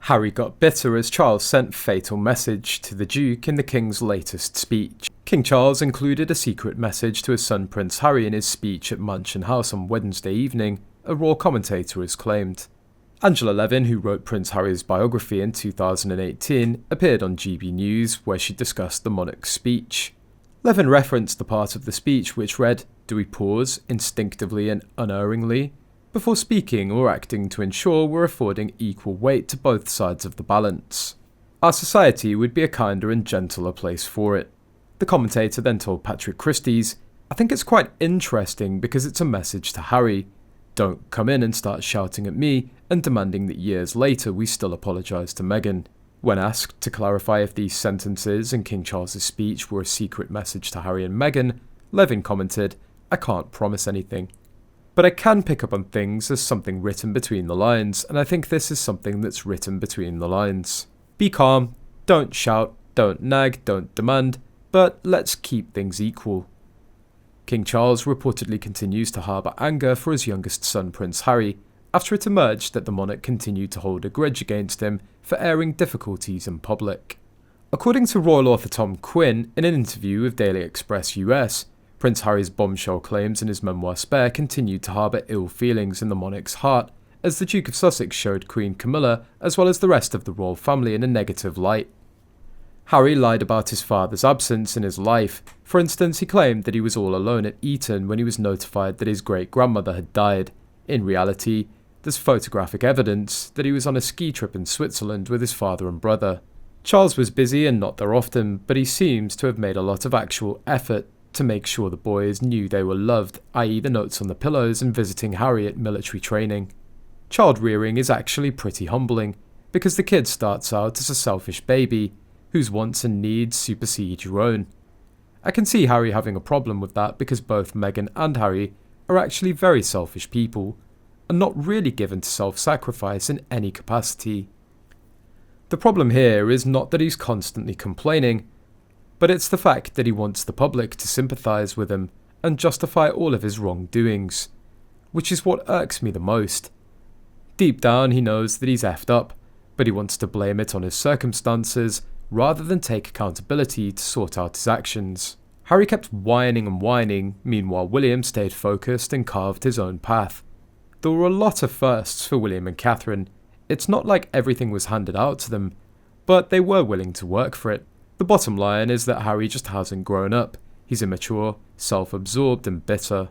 Harry got bitter as Charles sent fatal message to the Duke in the King's latest speech. King Charles included a secret message to his son Prince Harry in his speech at Mansion House on Wednesday evening, a royal commentator has claimed. Angela Levin, who wrote Prince Harry's biography in 2018, appeared on GB News where she discussed the monarch's speech. Levin referenced the part of the speech which read, "Do we pause, instinctively and unerringly, before speaking or acting to ensure we're affording equal weight to both sides of the balance? Our society would be a kinder and gentler place for it." The commentator then told Patrick Christie's, "I think it's quite interesting because it's a message to Harry. Don't come in and start shouting at me and demanding that years later we still apologise to Meghan." When asked to clarify if these sentences in King Charles's speech were a secret message to Harry and Meghan, Levin commented, "I can't promise anything. But I can pick up on things as something written between the lines, and I think this is something that's written between the lines. Be calm, don't shout, don't nag, don't demand, but let's keep things equal." King Charles reportedly continues to harbour anger for his youngest son Prince Harry, after it emerged that the monarch continued to hold a grudge against him for airing difficulties in public. According to royal author Tom Quinn, in an interview with Daily Express US, Prince Harry's bombshell claims in his memoir Spare continued to harbour ill feelings in the monarch's heart, as the Duke of Sussex showed Queen Camilla as well as the rest of the royal family in a negative light. Harry lied about his father's absence in his life. For instance, he claimed that he was all alone at Eton when he was notified that his great-grandmother had died. In reality, there's photographic evidence that he was on a ski trip in Switzerland with his father and brother. Charles was busy and not there often, but he seems to have made a lot of actual effort to make sure the boys knew they were loved, i.e. the notes on the pillows and visiting Harry at military training. Child rearing is actually pretty humbling, because the kid starts out as a selfish baby, whose wants and needs supersede your own. I can see Harry having a problem with that because both Meghan and Harry are actually very selfish people, and not really given to self-sacrifice in any capacity. The problem here is not that he's constantly complaining, but it's the fact that he wants the public to sympathise with him and justify all of his wrongdoings, which is what irks me the most. Deep down he knows that he's effed up, but he wants to blame it on his circumstances rather than take accountability to sort out his actions. Harry kept whining and whining, meanwhile William stayed focused and carved his own path. There were a lot of firsts for William and Catherine. It's not like everything was handed out to them, but they were willing to work for it. The bottom line is that Harry just hasn't grown up. He's immature, self-absorbed and bitter.